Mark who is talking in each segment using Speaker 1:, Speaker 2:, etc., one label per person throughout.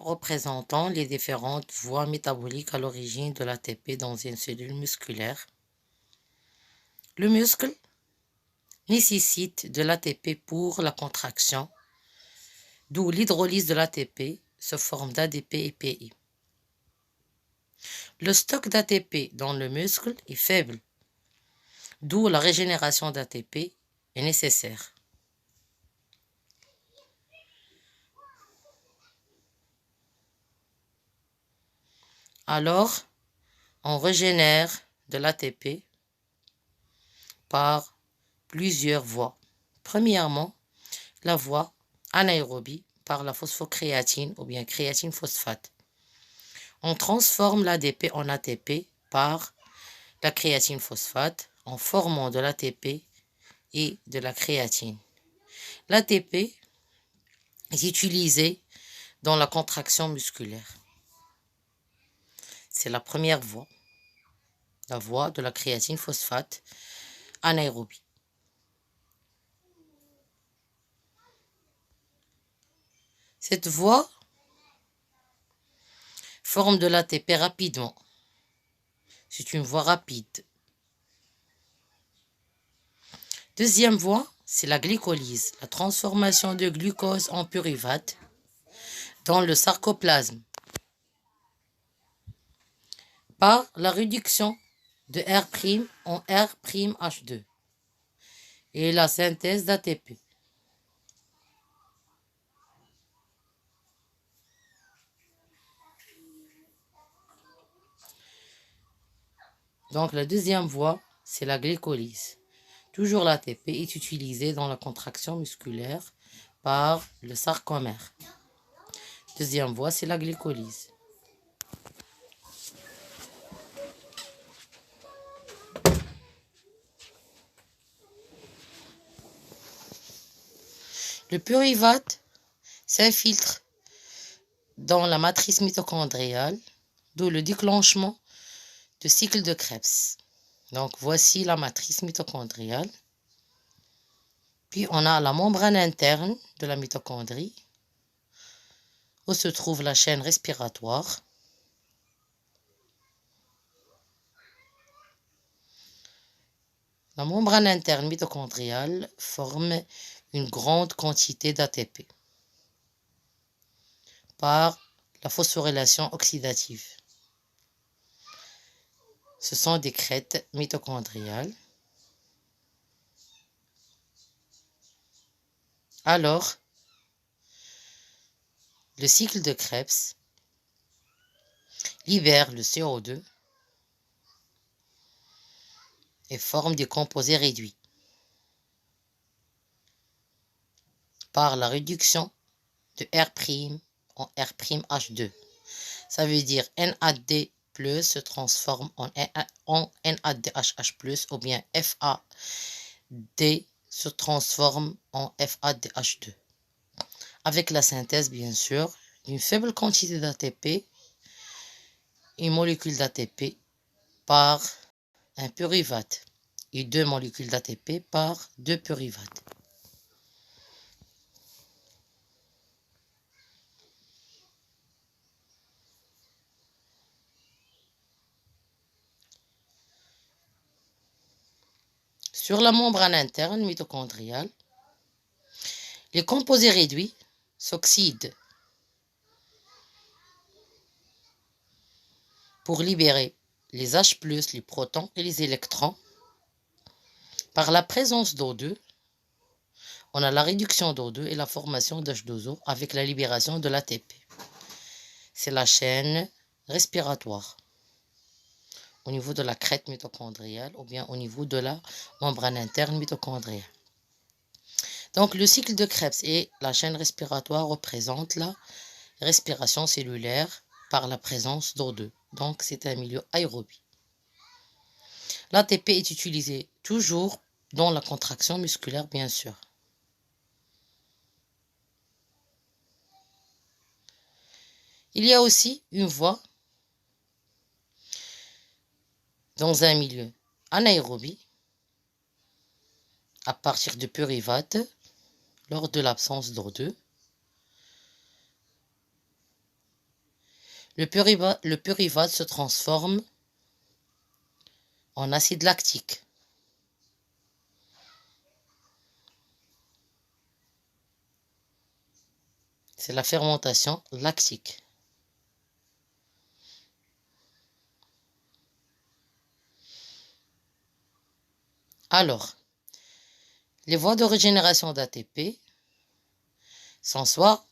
Speaker 1: représentant les différentes voies métaboliques à l'origine de l'ATP dans une cellule musculaire. Le muscle nécessite de l'ATP pour la contraction, d'où l'hydrolyse de l'ATP se forme d'ADP et PI. Le stock d'ATP dans le muscle est faible, d'où la régénération d'ATP est nécessaire. Alors, on régénère de l'ATP par plusieurs voies. Premièrement, la voie anaérobie par la phosphocréatine ou bien créatine phosphate. On transforme l'ADP en ATP par la créatine phosphate en formant de l'ATP et de la créatine. L'ATP est utilisé dans la contraction musculaire. C'est la première voie, la voie de la créatine phosphate anaérobie. Cette voie forme de l'ATP rapidement. C'est une voie rapide. Deuxième voie, c'est la glycolyse, la transformation de glucose en pyruvate dans le sarcoplasme par la réduction de R' en R'H2 et la synthèse d'ATP. Donc la deuxième voie, c'est la glycolyse. Toujours l'ATP est utilisé dans la contraction musculaire par le sarcomère. Deuxième voie, c'est la glycolyse. Le pyruvate s'infiltre dans la matrice mitochondriale, d'où le déclenchement du cycle de Krebs. Donc voici la matrice mitochondriale. Puis on a la membrane interne de la mitochondrie, où se trouve la chaîne respiratoire. La membrane interne mitochondriale forme une grande quantité d'ATP par la phosphorylation oxydative. Ce sont des crêtes mitochondriales. Alors, le cycle de Krebs libère le CO2 et forme des composés réduits par la réduction de R' en R'H2. Ça veut dire NAD+ se transforme en NADHH+, ou bien FAD se transforme en FADH2. Avec la synthèse, bien sûr, d'une faible quantité d'ATP, une molécule d'ATP par un pyruvate et 2 molécules d'ATP par 2 pyruvates. Sur la membrane interne mitochondriale, les composés réduits s'oxydent pour libérer les H+, les protons et les électrons. Par la présence d'O2, on a la réduction d'O2 et la formation d'H2O avec la libération de l'ATP. C'est la chaîne respiratoire au niveau de la crête mitochondriale ou bien au niveau de la membrane interne mitochondriale. Donc le cycle de Krebs et la chaîne respiratoire représentent la respiration cellulaire par la présence d'O2. Donc c'est un milieu aérobie. L'ATP est utilisé toujours dans la contraction musculaire, bien sûr. Il y a aussi une voie dans un milieu anaérobie à partir de pyruvate lors de l'absence d'O2. Le pyruvate se transforme en acide lactique. C'est la fermentation lactique. Alors, les voies de régénération d'ATP sont soit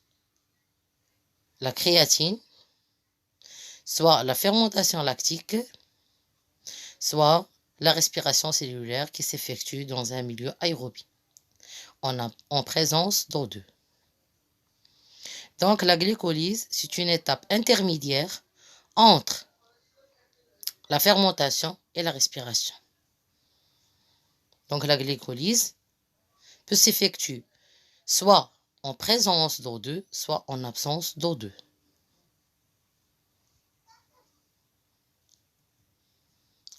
Speaker 1: la créatine, soit la fermentation lactique, soit la respiration cellulaire qui s'effectue dans un milieu aérobie, en présence d'O2. Donc la glycolyse, c'est une étape intermédiaire entre la fermentation et la respiration. Donc la glycolyse peut s'effectuer soit en présence d'O2, soit en absence d'O2.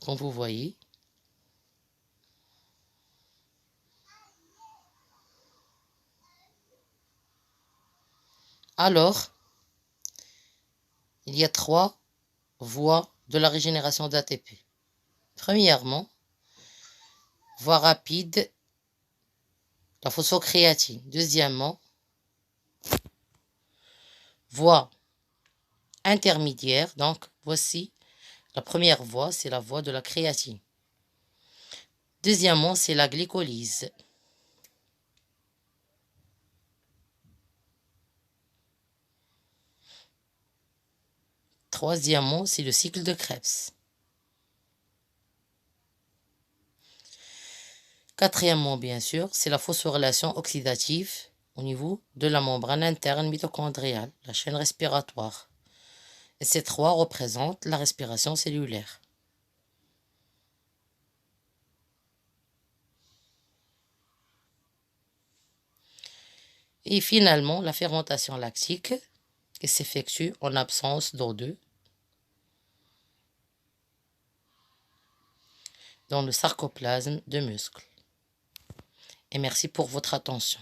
Speaker 1: Comme vous voyez, alors, il y a 3 voies de la régénération d'ATP. Premièrement, voie rapide, la phosphocréatine. Deuxièmement, voie intermédiaire. Donc, voici la première voie, c'est la voie de la créatine. Deuxièmement, c'est la glycolyse. Troisièmement, c'est le cycle de Krebs. Quatrièmement, bien sûr, c'est la phosphorylation oxydative au niveau de la membrane interne mitochondriale, la chaîne respiratoire. Et ces 3 représentent la respiration cellulaire. Et finalement, la fermentation lactique qui s'effectue en absence d'O2 dans le sarcoplasme de muscle. Et merci pour votre attention.